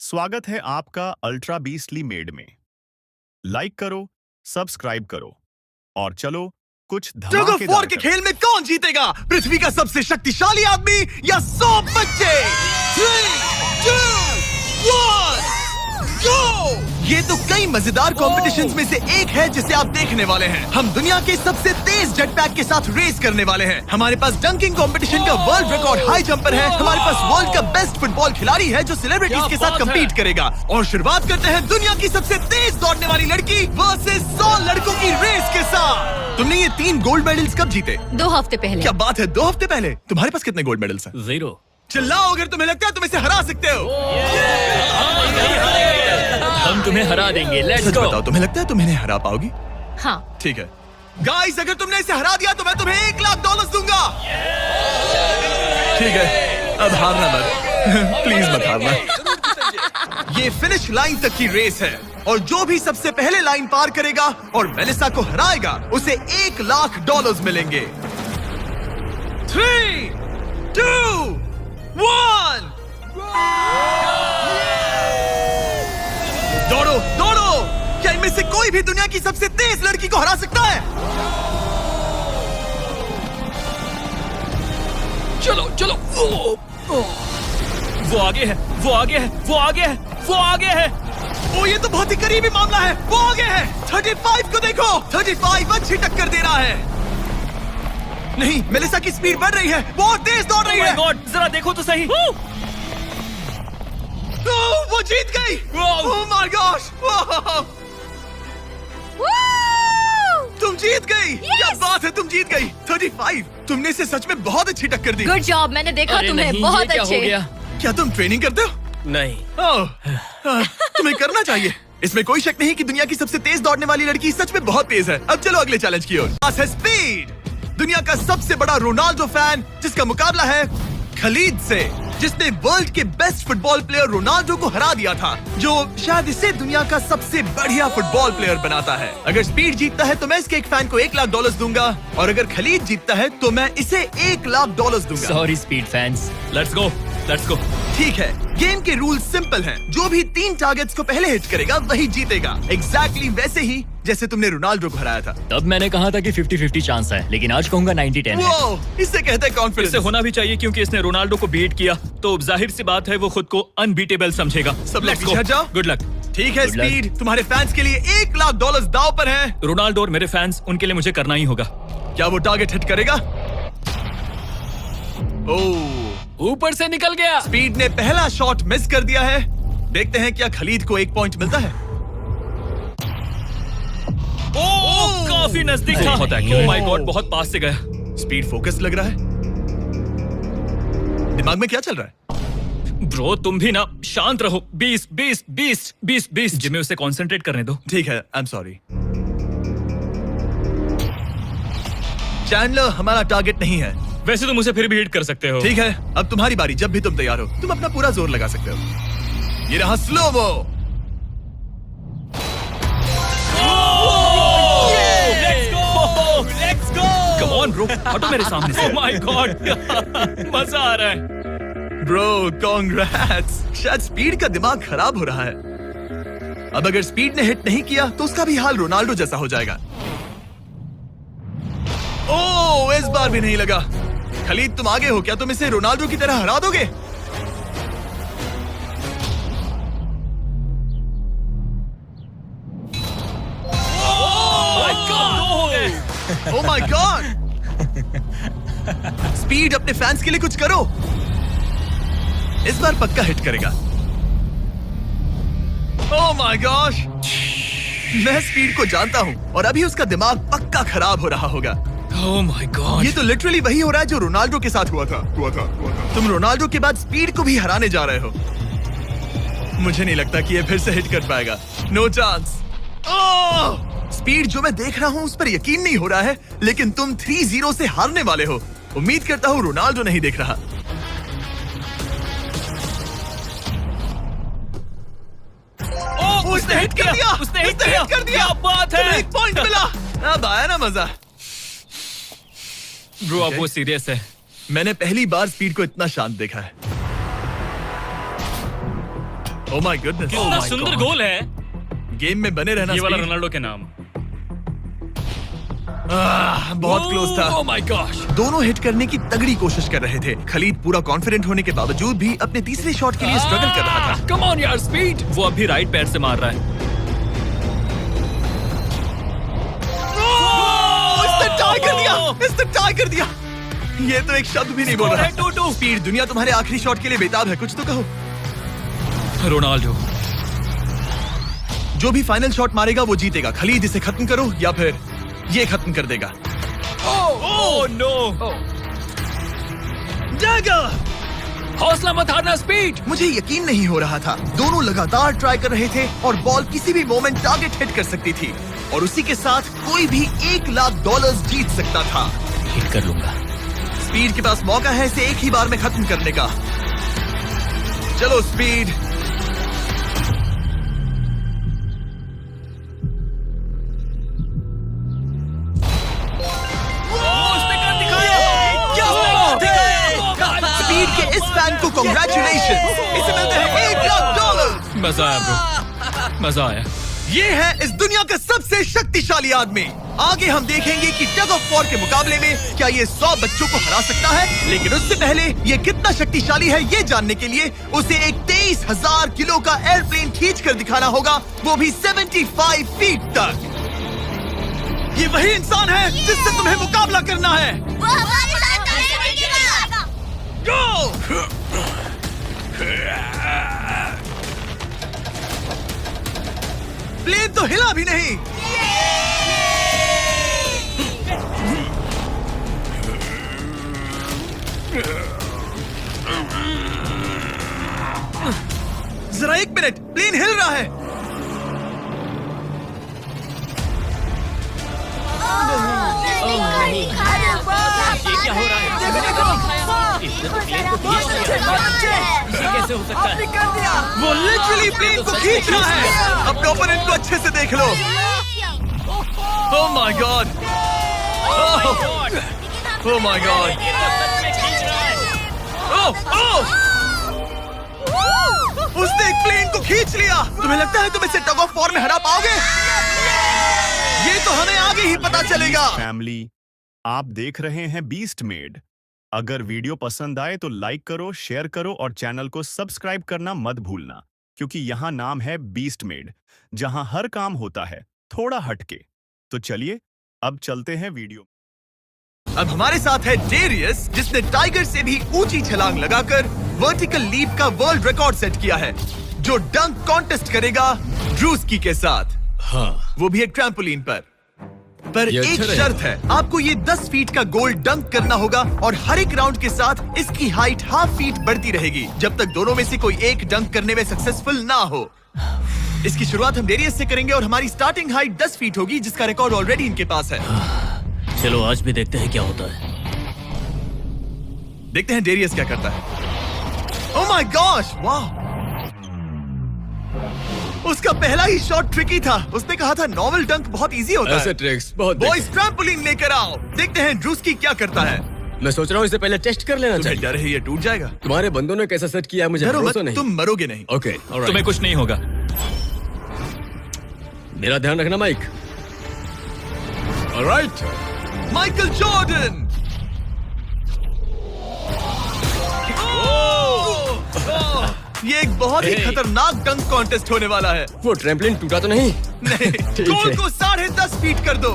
स्वागत है आपका अल्ट्रा बीस्टली मेड में। लाइक करो, सब्सक्राइब करो और चलो कुछ धमाकेदार के खेल में कौन जीतेगा? पृथ्वी का सबसे शक्तिशाली आदमी या 100 बच्चे? 3, 2, 1, go! ये तो कई मजेदार कॉम्पिटिशन्स में से एक है जिसे आप देखने वाले हैं। हम दुनिया के सबसे तेज जेट पैक के साथ रेस करने वाले हैं। हमारे पास डंकिंग कंपटीशन का वर्ल्ड रिकॉर्ड हाई जंपर है। हमारे पास वर्ल्ड का बेस्ट फुटबॉल खिलाड़ी है जो सेलिब्रिटीज के साथ कम्पीट करेगा। और शुरुआत करते हैं दुनिया की सबसे तेज दौड़ने वाली लड़की वर्सेस 100 लड़कों की रेस के साथ। तुमने ये 3 गोल्ड मेडल्स कब जीते? 2 हफ्ते पहले। क्या बात है, 2 हफ्ते पहले? तुम्हारे पास कितने गोल्ड मेडल्स हैं? 0। चिल्लाओ अगर तुम्हें लगता है तुम इसे हरा सकते हो। हम तुम्हें हरा देंगे। लेट्स सच गो। बताओ, तुम्हें लगता है तुम इन्हें हरा पाओगी? हाँ। ठीक है गाइस, अगर तुमने इसे हरा दिया तो मैं तुम्हें $1,00,000 दूंगा। ठीक है, अब हारना मत प्लीज मत हारना। ये फिनिश लाइन तक की रेस है और जो भी सबसे पहले लाइन पार करेगा और मेलिसा को हराएगा उसे $1,00,000 मिलेंगे। 3, 2, 1 दौड़ो दौड़ो। क्या इनमें से कोई भी दुनिया की सबसे तेज लड़की को हरा सकता है? चलो चलो। वो आगे है, वो आगे है, वो आगे है, वो आगे है। ओ, ये तो बहुत ही करीबी मामला है। वो आगे है। 35 को देखो, 35 अच्छी टक्कर दे रहा है। नहीं, मेलिसा की स्पीड बढ़ रही है, बहुत तेज दौड़ रही है। Oh my God, जरा देखो तो सही। वो जीत गई। ओह माय गॉश, तुम जीत गई। क्या बात है, तुम जीत गई। 35, तुमने इसे सच में बहुत अच्छी टक्कर दी। गुड जॉब, मैंने देखा अरे तुम्हें। नहीं, बहुत ये क्या अच्छे। हो गया? क्या तुम ट्रेनिंग करते हो? नहीं। तुम्हें करना चाहिए। इसमें कोई शक नहीं कि दुनिया की सबसे तेज दौड़ने वाली लड़की सच में बहुत तेज है। अब चलो अगले चैलेंज की ओर। पास है स्पीड, दुनिया का सबसे बड़ा रोनाल्डो फैन, जिसका मुकाबला है खलीद से, जिसने वर्ल्ड के बेस्ट फुटबॉल प्लेयर रोनाल्डो को हरा दिया था, जो शायद इसे दुनिया का सबसे बढ़िया फुटबॉल प्लेयर बनाता है। अगर स्पीड जीतता है तो मैं इसके एक फैन को $1,00,000 दूंगा और अगर खलीद जीतता है तो मैं इसे $1,00,000 दूंगा। Sorry speed fans. Let's go, let's go. ठीक है, गेम के रूल सिंपल हैं। जो भी 3 टारगेट्स को पहले हिट करेगा वही जीतेगा। एग्जैक्टली वैसे ही जैसे तुमने रोनाल्डो को हराया था। तब मैंने कहा था कि 50-50 चांस है, लेकिन आज कहूंगा 90-10 है। वो इससे कहते हैं कॉन्फिडेंस। इसे होना भी चाहिए क्योंकि इसने रोनाल्डो को बीट किया, तो जाहिर सी बात है वो खुद को अनबीटेबल समझेगा। सब लोग पीछे हट जाओ। Good luck. ठीक है स्पीड, तुम्हारे फैंस के लिए $1,00,000 दांव पर है। रोनाल्डो और मेरे फैंस, उनके लिए मुझे करना ही होगा। क्या वो टारगेट हिट करेगा? ओह, ऊपर से निकल गया। स्पीड ने पहला शॉट मिस कर दिया है। देखते हैं क्या खलीद को 1 पॉइंट मिलता है। ओह, काफी नजदीक था। ओह माय गॉड, बहुत पास से गया। स्पीड फोकस लग रहा है। दिमाग में क्या चल रहा है? ब्रो तुम भी ना शांत रहो। 20 जिम्मे उसे कंसंट्रेट करने दो। ठीक है, आई एम सॉरी। चैंडलर हमारा टारगेट नहीं है। वैसे तुम उसे फिर भी हिट कर सकते हो। ठीक है, अब तुम्हारी बारी। जब भी तुम तैयार हो तुम अपना पूरा जोर लगा सकते हो। ये रहा slomo. Let's go. Come on bro, हटो मेरे सामने से। ओह माय गॉड, मजा आ रहा है। Bro congrats. शायद स्पीड का दिमाग खराब हो रहा है। अब अगर स्पीड ने हिट नहीं किया तो उसका भी हाल रोनाल्डो जैसा हो जाएगा। ओह, इस बार भी नहीं लगा। खलीद तुम आगे हो, क्या तुम इसे रोनाल्डो की तरह हरा दोगे? ओह माय गॉड। स्पीड अपने फैंस के लिए कुछ करो। इस बार पक्का हिट करेगा। ओह माय गॉश, मैं स्पीड को जानता हूं और अभी उसका दिमाग पक्का खराब हो रहा होगा। ओह माय गॉड, ये तो लिटरली वही हो रहा है जो रोनाल्डो के साथ हुआ था। तुम रोनाल्डो के बाद स्पीड को भी हराने जा रहे हो। मुझे नहीं लगता कि ये फिर से हिट कर पाएगा। No chance. स्पीड जो मैं देख रहा हूं उस पर यकीन नहीं हो रहा है, लेकिन तुम 3-0 से हारने वाले हो। उम्मीद करता हूं रोनाल्डो नहीं देख रहा। उसने हिट कर दिया। उसने हिट कर दिया। क्या बात है। 1 पॉइंट मिला। अब आया ना मजा। ब्रो अब वो सीरियस है। मैंने पहली बार स्पीड को इतना शांत देखा है। ओह माय गुडनेस, कितना सुंदर गोल है। गेम में बने रहना। ये वाला स्पीड। रोनाल्डो के नाम। बहुत क्लोज था। ओह माय गॉश। दोनों हिट करने की तगड़ी कोशिश कर रहे थे। खलीद पूरा कॉन्फिडेंट होने के बावजूद भी अपने तीसरे शॉट के लिए स्ट्रगल कर रहा था। कम ऑन यार स्पीड। वो अभी राइट पैर से मार रहा है। इसने टाई कर दिया, इसने टाई कर दिया। ये तो एक शब्द भी नहीं बोल रहा। 2-2। स्पीड, दुनिया तुम्हारे आखिरी शॉट के लिए बेताब है, कुछ तो कहो। रोनाल्डो। जो भी फाइनल शॉट मारेगा वो जीतेगा। खलीद, इसे खत्म करो या फिर ये खत्म कर देगा। Oh no. डैगर! हौसला मत हारना स्पीड। मुझे यकीन नहीं हो रहा था। दोनों लगातार ट्राई कर रहे थे और बॉल किसी भी मोमेंट टारगेट हिट कर सकती थी और उसी के साथ कोई भी $1,00,000 जीत सकता था। हिट कर लूंगा। स्पीड के पास मौका है इसे एक ही बार में खत्म करने का। चलो स्पीड। स्पीड के इस फैन को कांग्रेचुलेशन, इसे मिलते हैं $1,00,000। मजा आया ब्रो, मजा आया। ये है इस दुनिया का सबसे शक्तिशाली आदमी। आगे हम देखेंगे कि टग ऑफ वॉर के मुकाबले में क्या ये 100 बच्चों को हरा सकता है। लेकिन उससे पहले ये कितना शक्तिशाली है ये जानने के लिए उसे एक 23,000 किलो का एयरप्लेन खींच कर दिखाना होगा, वो भी 75 फीट तक। ये वही इंसान है जिससे तुम्हें मुकाबला करना है। Go! प्लेन तो हिला भी नहीं। जरा एक मिनट, प्लेन हिल रहा है। ये क्या हो रहा है? इसने तो प्लेन को खींच लिया। ये कैसे हो सकता है? वो लिटरली प्लेन को खींच रहा है। अपने ओपोनेंट को अच्छे से देख लो। Oh my god, oh my god, oh, उसने एक प्लेन को खींच लिया। तुम्हें लगता है तुम इसे टग ऑफ वॉर में हरा पाओगे? ये तो हमें आगे ही पता चलेगा। फैमिली, आप देख रहे हैं बीस्ट मेड। अगर वीडियो पसंद आए तो लाइक करो, शेयर करो और चैनल को सब्सक्राइब करना मत भूलना, क्योंकि यहाँ नाम है बीस्ट मेड, जहाँ हर काम होता है थोड़ा हटके। तो चलिए अब चलते हैं वीडियो। अब हमारे साथ है डेरियस, जिसने टाइगर से भी ऊंची छलांग लगाकर वर्टिकल लीप का वर्ल्ड रिकॉर्ड सेट किया है, जो डंक कॉन्टेस्ट करेगा ड्रूस्की के साथ। हाँ, वो भी एक ट्रैम्पोलिन पर ये एक अच्छा शर्त है, आपको ये 10 फीट का गोल डंक करना होगा और हर एक राउंड के साथ इसकी हाइट ½ फीट बढ़ती रहेगी जब तक दोनों में से कोई एक डंक करने में सक्सेसफुल ना हो। इसकी शुरुआत हम डेरियस से करेंगे और हमारी स्टार्टिंग हाइट 10 फीट होगी, जिसका रिकॉर्ड ऑलरेडी इनके पास है। चलो आज भी देखते हैं क्या होता है। देखते हैं डेरियस क्या करता है। ओह माय गॉश, वाह! उसका पहला ही शॉट ट्रिकी था। उसने कहा था नॉर्मल डंक बहुत इजी होता ऐसे है। ट्रिक्स बहुत बॉयज, ट्रैम्पोलिन लेकर आओ। देखते हैं ड्रूस्की क्या करता है। मैं सोच रहा हूँ इसे पहले टेस्ट कर लेना तुम्हें चाहिए। डर है ये टूट जाएगा? तुम्हारे बंदों ने कैसा सेट किया है मुझे डरो मत, भरोसा नहीं। तुम मरोगे नहीं। ओके, तुम्हें कुछ नहीं होगा। मेरा ध्यान रखना माइक। Alright, Michael Jordan. ये एक बहुत ही Hey. खतरनाक डंक कॉन्टेस्ट होने वाला है। वो ट्रैम्पलिन टूटा तो नहीं? नहीं, ठीक गोल है। को 10.5 फीट कर दो।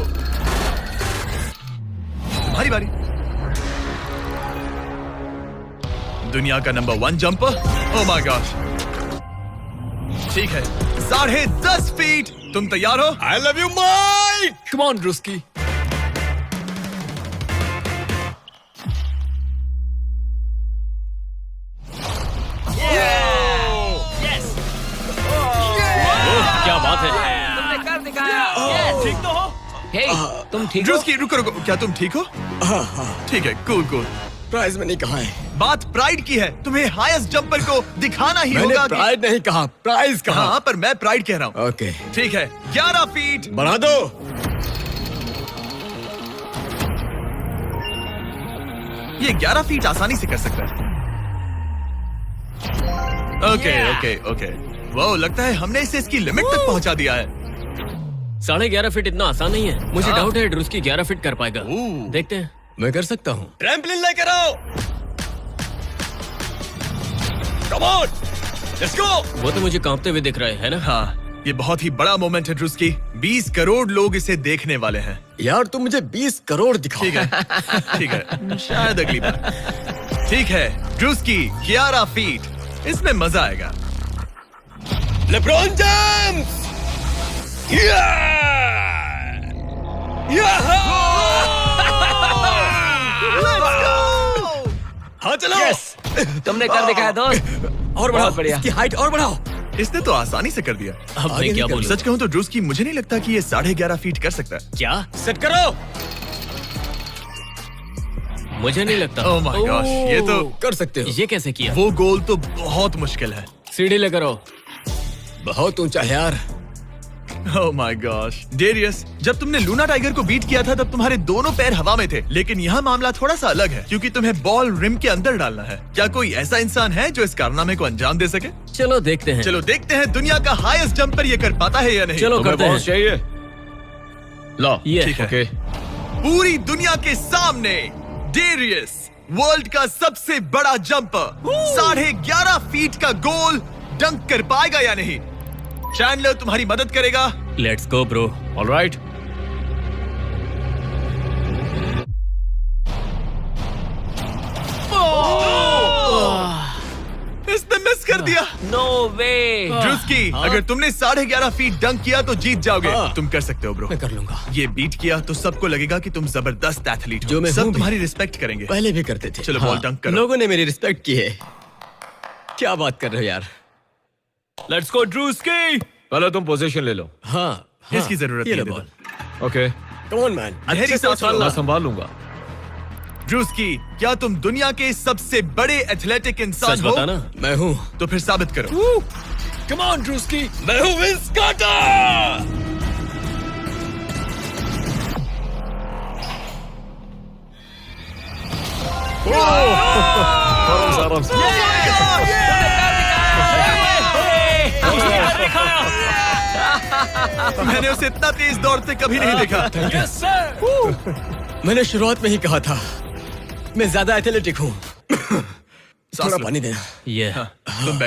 तुम्हारी बारी। दुनिया का number 1 jumper. Oh my gosh, ठीक है, 10.5 फीट। तुम तैयार हो? I love you Mike. Come on Druski. क्या बात है? तुमने कर दिखाया। ठीक तो हो? हे, तुम ठीक हो? ड्रूस्की, रुको रुको, क्या तुम ठीक हो? ठीक है, कूल कूल। प्राइज मैंने कहा है। बात प्राइड की है। तुम्हें हाईएस्ट जंपर को दिखाना ही मैंने होगा प्राइड नहीं कहा, प्राइज कहा। हाँ, पर मैं प्राइड कह रहा हूँ। ओके, ठीक है, 11 फीट। बढ़ा दो। ये 11 फीट आसानी से कर सकता है। ओके ओके ओके, वो लगता है हमने इसे इसकी लिमिट तक पहुंचा दिया है। 11.5 फीट इतना आसान नहीं है। मुझे हाँ। डाउट है ड्रूस्की 11 फीट कर पाएगा। ओह। देखते हैं। मैं कर सकता हूँ। ट्रैम्पलिन लेकर आओ। Come on, let's go. वो तो मुझे कांपते हुए दिख रहे है ना। हाँ, ये बहुत ही बड़ा मोमेंट है ड्रूस्की। 20 करोड़ लोग इसे देखने वाले हैं। यार तुम मुझे 20 करोड़ दिखाओ। ठीक है, ठीक है, शायद अगली बार। ठीक है, ड्रूस्की 11 फीट, इसमें मजा आएगा। LeBron James! हाँ चलो। तुमने कर दिखाया दोस्त। और बढ़ाओ, बहुत बढ़िया। इसकी हाइट और बढ़ाओ। इसने तो आसानी से कर दिया। अब आगे मैं क्या निकल। बोलूं? सच कहूं तो ड्रूस्की मुझे नहीं लगता कि ये 11.5 फीट कर सकता है। क्या? सेट करो। मुझे नहीं लगता। Oh my gosh, ये तो कर सकते हो। ये कैसे किया? वो गोल तो बहुत मुश्किल है। सीढ़ी लेकर आओ। बहुत ऊंचा है यार। Oh my gosh, डेरियस, जब तुमने लूना टाइगर को बीट किया था तब तुम्हारे दोनों पैर हवा में थे, लेकिन यहाँ मामला थोड़ा सा अलग है क्योंकि तुम्हें बॉल रिम के अंदर डालना है। क्या कोई ऐसा इंसान है जो इस कारनामे को अंजाम दे सके? चलो देखते हैं। चलो देखते हैं दुनिया का हाईएस्ट जंपर ये कर पाता है या नहीं। चलो करते हैं। चाहिए। लो ये ठीक है। पूरी दुनिया के सामने डेरियस, वर्ल्ड का सबसे बड़ा जंपर, 11.5 फीट का गोल डंक कर पाएगा या नहीं? चैंडलर तुम्हारी मदद करेगा। Let's go bro. ऑलराइट। इसने मिस कर दिया। नो वे। ड्रूस्की, अगर तुमने 11.5 फीट डंक किया तो जीत जाओगे। हाँ। तुम कर सकते हो ब्रो। मैं कर लूंगा। ये बीट किया तो सबको लगेगा कि तुम जबरदस्त एथलीट हो। जो मैं सब हूं भी। तुम्हारी रिस्पेक्ट करेंगे। पहले भी करते थे। चलो, बॉल डंक करो। लोगों ने मेरी रिस्पेक्ट की है। क्या बात कर रहे हो यार? Let's go Druski. पहले तुम पोजीशन ले लो। हाँ, इसकी जरूरत ये नहीं लो है, ball. Okay, come on man. गहरी सांस लो। मैं संभाल लूंगा। ड्रूस्की, क्या तुम दुनिया के सबसे बड़े एथलेटिक इंसान सच हो? बताना। मैं हूँ। तो फिर साबित करो। Come on Druski. मैं हूँ विंस कार्टर। आराम से। मैंने उसे इतना तेज दौड़ते कभी नहीं देखा। मैंने शुरुआत में ही कहा था, मैं ज्यादा एथलेटिक हूँ। थोड़ा लो। पानी देना। ये तुम बैठ